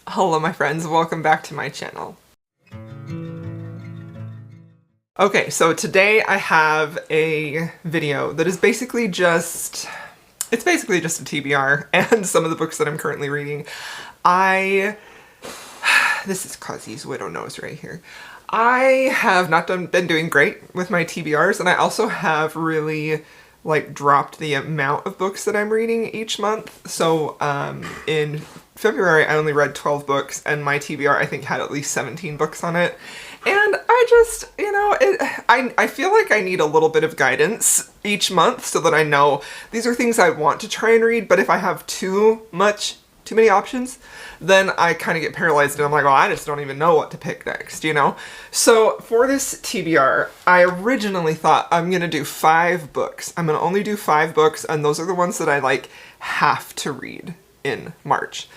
Hello my friends, welcome back to my channel. Okay, so today I have a video that is basically just, it's basically just a TBR and some of the books that I'm currently reading. This is Kazi's Widow Nose right here. I have not been doing great with my TBRs, and I also have really dropped the amount of books that I'm reading each month. So in February I only read 12 books, and my TBR I think had at least 17 books on it. And I just, I feel like I need a little bit of guidance each month so that I know these are things I want to try and read, but if I have too many options, then I kind of get paralyzed and I'm like, well, I just don't even know what to pick next, So for this TBR, I originally thought I'm gonna do 5 books. I'm gonna only do 5 books, and those are the ones that I have to read in March.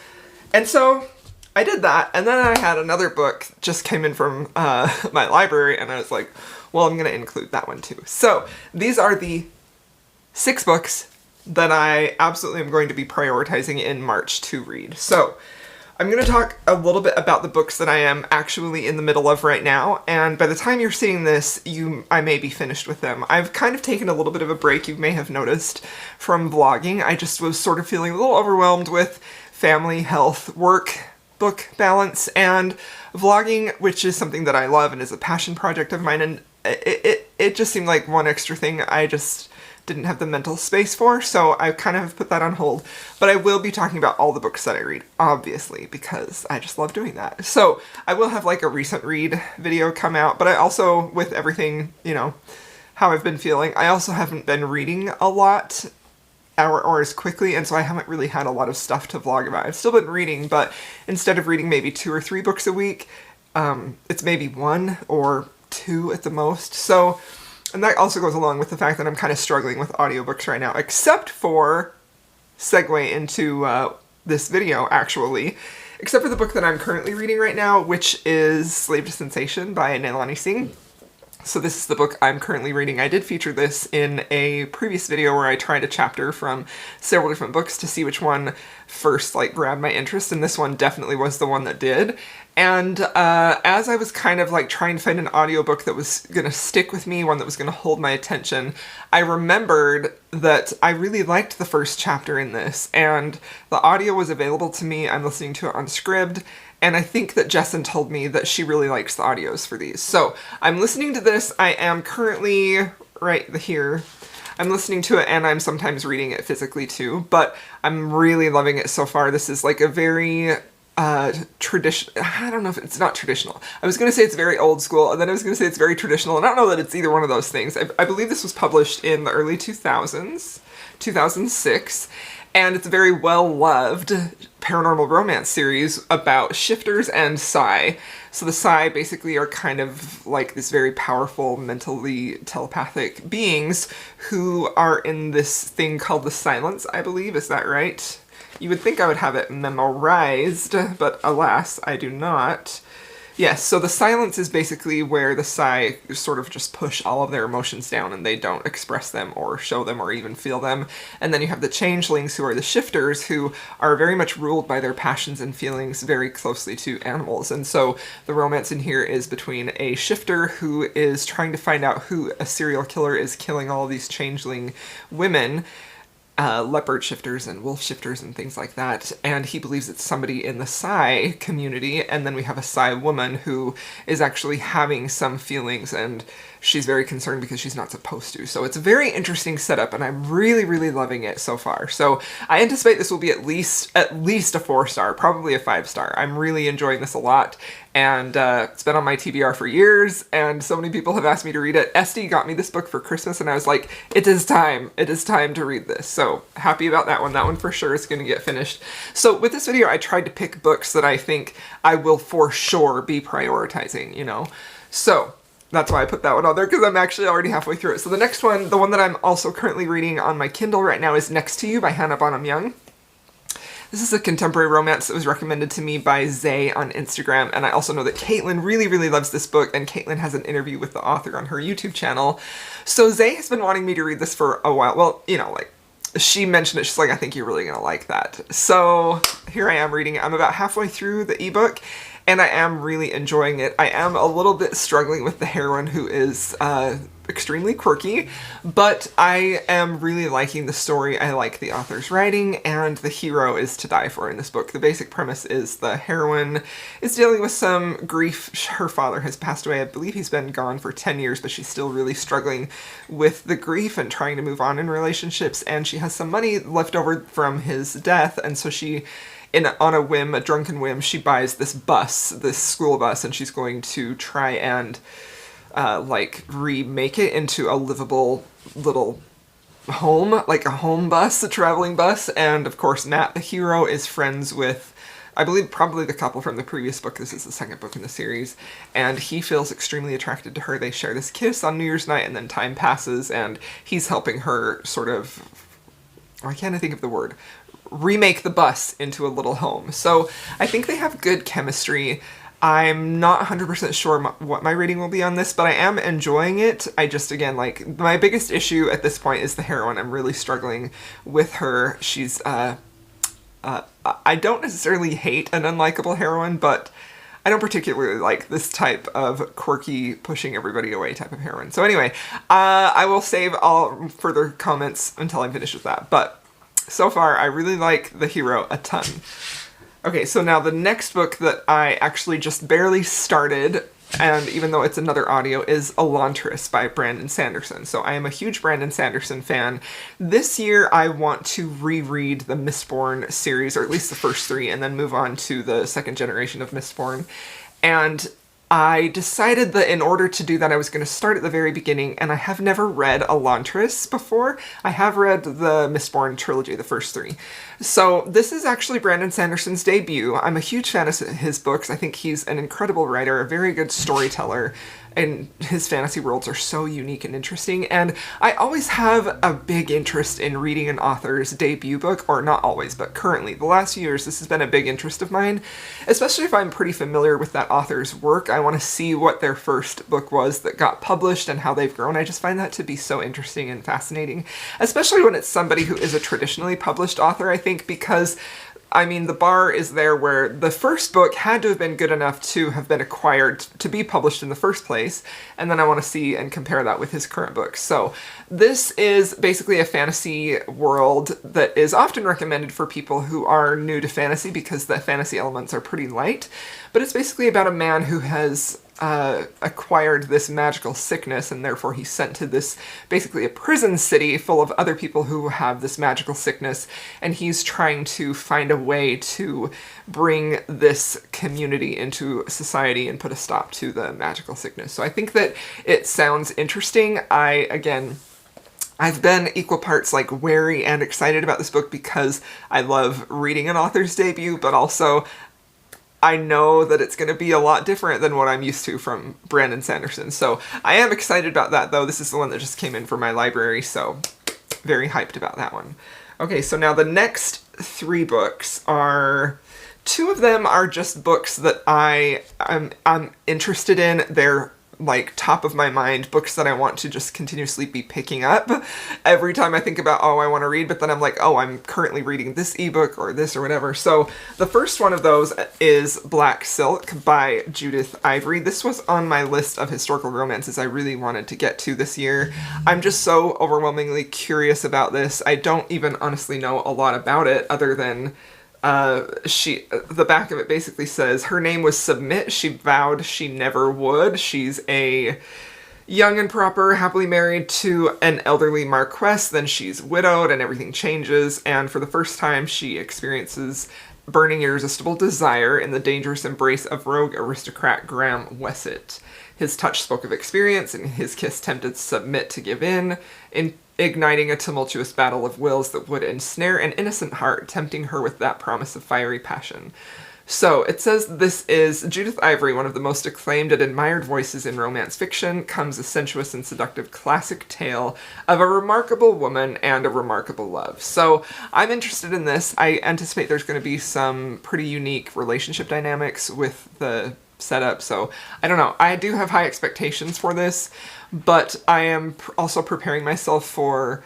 And so I did that, and then I had another book just came in from my library, and I was like, well, I'm gonna include that one too. So these are the 6 books that I absolutely am going to be prioritizing in March to read. So I'm going to talk a little bit about the books that I am actually in the middle of right now, and by the time you're seeing this, I may be finished with them. I've kind of taken a little bit of a break, you may have noticed, from vlogging. I just was sort of feeling a little overwhelmed with family, health, work, book balance, and vlogging, which is something that I love and is a passion project of mine, and it just seemed like one extra thing I just didn't have the mental space for, so I kind of put that on hold. But I will be talking about all the books that I read, obviously, because I just love doing that. So I will have a recent read video come out, but I also, with everything, how I've been feeling, I also haven't been reading a lot or as quickly, and so I haven't really had a lot of stuff to vlog about. I've still been reading, but instead of reading maybe 2 or 3 books a week, it's maybe 1 or 2 at the most. So, and that also goes along with the fact that I'm kind of struggling with audiobooks right now, except for, segue into this video actually, except for the book that I'm currently reading right now, which is Slave to Sensation by Nailani Singh. So this is the book I'm currently reading. I did feature this in a previous video where I tried a chapter from several different books to see which one first grabbed my interest, and this one definitely was the one that did. And as I was kind of trying to find an audiobook that was gonna stick with me, one that was gonna hold my attention, I remembered that I really liked the first chapter in this, and the audio was available to me. I'm listening to it on Scribd, and I think that Jessin told me that she really likes the audios for these. So I'm listening to this. I am currently right here. I'm listening to it, and I'm sometimes reading it physically too, but I'm really loving it so far. This is a very traditional, I don't know if it's not traditional. I was going to say it's very old school, and then I was going to say it's very traditional, and I don't know that it's either one of those things. I believe this was published in the early 2000s, 2006, and it's a very well-loved paranormal romance series about shifters and Psi. So the Psi basically are kind of this very powerful, mentally telepathic beings who are in this thing called the Silence, I believe. Is that right? You would think I would have it memorized, but alas, I do not. Yes, so the Silence is basically where the Psi sort of just push all of their emotions down and they don't express them or show them or even feel them. And then you have the Changelings, who are the shifters, who are very much ruled by their passions and feelings very closely to animals. And so the romance in here is between a shifter who is trying to find out who a serial killer is killing all of these changeling women, leopard shifters and wolf shifters and things like that, and he believes it's somebody in the Psi community. And then we have a Psi woman who is actually having some feelings, and she's very concerned because she's not supposed to. So it's a very interesting setup, and I'm really, really loving it so far. So I anticipate this will be at least a 4-star, probably a 5-star. I'm really enjoying this a lot, and it's been on my TBR for years, and so many people have asked me to read it. Esty got me this book for Christmas, and I was like, it is time to read this. So happy about that one. That one for sure is going to get finished. So with this video, I tried to pick books that I think I will for sure be prioritizing, So that's why I put that one on there, because I'm actually already halfway through it. So the next one, the one that I'm also currently reading on my Kindle right now, is Next to You by Hannah Bonham Young. This is a contemporary romance that was recommended to me by Zay on Instagram, and I also know that Caitlin really, really loves this book, and Caitlin has an interview with the author on her YouTube channel. So Zay has been wanting me to read this for a while. Well, she mentioned it. She's like, I think you're really gonna like that. So here I am reading it. I'm about halfway through the ebook, and I am really enjoying it. I am a little bit struggling with the heroine, who is extremely quirky, but I am really liking the story. I like the author's writing, and the hero is to die for in this book. The basic premise is the heroine is dealing with some grief. Her father has passed away. I believe he's been gone for 10 years, but she's still really struggling with the grief and trying to move on in relationships, and she has some money left over from his death, and so she, on a whim, a drunken whim, she buys this bus, this school bus, and she's going to try and like remake it into a livable little home, like a home bus, a traveling bus. And of course Matt, the hero, is friends with, I believe, probably the couple from the previous book. This is the second book in the series, and he feels extremely attracted to her. They share this kiss on New Year's night, and then time passes, and he's helping her sort of, I can't think of the word, remake the bus into a little home. So I think they have good chemistry. I'm not 100% sure what my rating will be on this, but I am enjoying it. I just, again, like, my biggest issue at this point is the heroine. I'm really struggling with her. She's, I don't necessarily hate an unlikable heroine, but I don't particularly like this type of quirky, pushing everybody away type of heroine. So anyway, I will save all further comments until I'm finished with that. But so far, I really like the hero a ton. Okay, so now the next book that I actually just barely started, and even though it's another audio, is Elantris by Brandon Sanderson. So I am a huge Brandon Sanderson fan. This year I want to reread the Mistborn series, or at least the first three, and then move on to the second generation of Mistborn. And I decided that in order to do that, I was going to start at the very beginning, and I have never read Elantris before. I have read the Mistborn trilogy, the first three. So this is actually Brandon Sanderson's debut. I'm a huge fan of his books. I think he's an incredible writer, a very good storyteller, and his fantasy worlds are so unique and interesting. And I always have a big interest in reading an author's debut book, or not always, but currently. The last few years, this has been a big interest of mine, especially if I'm pretty familiar with that author's work. I want to see what their first book was that got published and how they've grown. I just find that to be so interesting and fascinating, especially when it's somebody who is a traditionally published author, I think, because I mean, the bar is there where the first book had to have been good enough to have been acquired to be published in the first place, and then I want to see and compare that with his current books. So this is basically a fantasy world that is often recommended for people who are new to fantasy because the fantasy elements are pretty light, but it's basically about a man who has acquired this magical sickness, and therefore he's sent to this, basically a prison city full of other people who have this magical sickness, and he's trying to find a way to bring this community into society and put a stop to the magical sickness. So I think that it sounds interesting. I've been equal parts like wary and excited about this book because I love reading an author's debut, but also I know that it's going to be a lot different than what I'm used to from Brandon Sanderson. So I am excited about that, though. This is the one that just came in for my library, so very hyped about that one. Okay, so now the next three books are, two of them are just books that I'm interested in. They're like top of my mind books that I want to just continuously be picking up every time I think about, oh, I want to read, but then I'm like, oh, I'm currently reading this ebook or this or whatever. So the first one of those is Black Silk by Judith Ivory. This was on my list of historical romances I really wanted to get to this year. I'm just so overwhelmingly curious about this. I don't even honestly know a lot about it other than the back of it basically says her name was Submit. She vowed she never would. She's a young and proper, happily married to an elderly marquess. Then she's widowed and everything changes. And for the first time, she experiences burning irresistible desire in the dangerous embrace of rogue aristocrat Graham Wesset. His touch spoke of experience, and his kiss tempted Submit to give in igniting a tumultuous battle of wills that would ensnare an innocent heart, tempting her with that promise of fiery passion. So, it says this is Judith Ivory, one of the most acclaimed and admired voices in romance fiction, comes a sensuous and seductive classic tale of a remarkable woman and a remarkable love. So, I'm interested in this. I anticipate there's going to be some pretty unique relationship dynamics with the setup, so I don't know. I do have high expectations for this, but I am also preparing myself for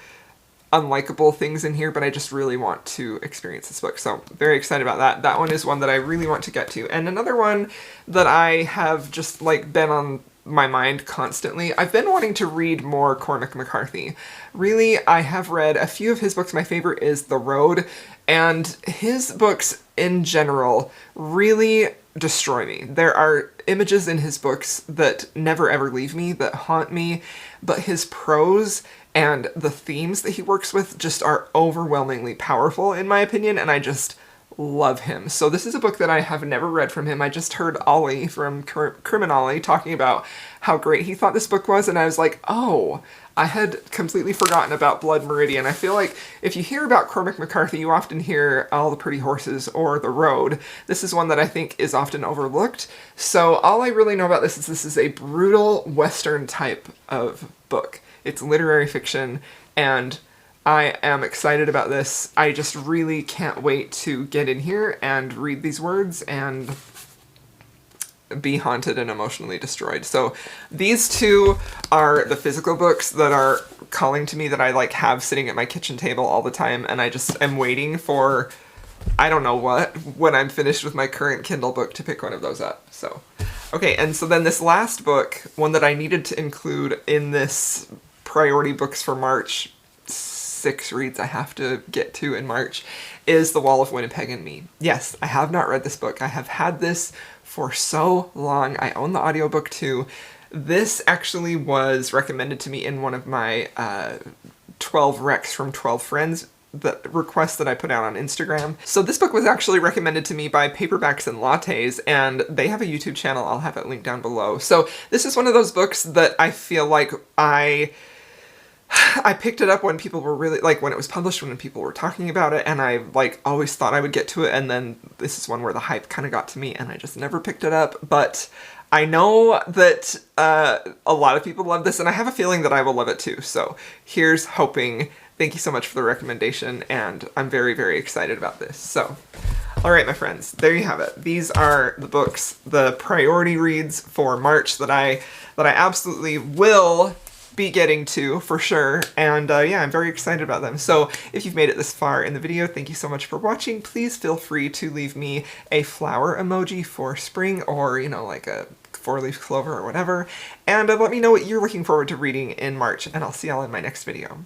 unlikable things in here, but I just really want to experience this book. So very excited about that. That one is one that I really want to get to. And another one that I have just like been on my mind constantly. I've been wanting to read more Cormac McCarthy. Really, I have read a few of his books. My favorite is The Road, and his books in general really destroy me. There are images in his books that never ever leave me, that haunt me, but his prose and the themes that he works with just are overwhelmingly powerful in my opinion, and I just love him. So this is a book that I have never read from him. I just heard Ollie from Criminale talking about how great he thought this book was, and I was like, oh, I had completely forgotten about Blood Meridian. I feel like if you hear about Cormac McCarthy, you often hear All the Pretty Horses or The Road. This is one that I think is often overlooked. So all I really know about this is a brutal Western type of book. It's literary fiction, and I am excited about this. I just really can't wait to get in here and read these words and be haunted and emotionally destroyed. So these two are the physical books that are calling to me, that I like have sitting at my kitchen table all the time, and I just am waiting for, I don't know what, when I'm finished with my current Kindle book to pick one of those up. So, okay, and so then this last book, one that I needed to include in this priority books for March 6 reads I have to get to in March, is The Wall of Winnipeg and Me. Yes, I have not read this book. I have had this for so long. I own the audiobook too. This actually was recommended to me in one of my 12 recs from 12 friends that requests that I put out on Instagram. So this book was actually recommended to me by Paperbacks and Lattes, and they have a YouTube channel. I'll have it linked down below. So this is one of those books that I feel like I picked it up when people were really, like, when it was published, when people were talking about it, and I, like, always thought I would get to it, and then this is one where the hype kind of got to me, and I just never picked it up, but I know that a lot of people love this, and I have a feeling that I will love it too, so here's hoping. Thank you so much for the recommendation, and I'm very, very excited about this. So, alright my friends, there you have it. These are the books, the priority reads for March that I absolutely will be getting to for sure, and yeah, I'm very excited about them. So if you've made it this far in the video, thank you so much for watching. Please feel free to leave me a flower emoji for spring, or, you know, like a 4-leaf clover or whatever, and let me know what you're looking forward to reading in March, and I'll see y'all in my next video.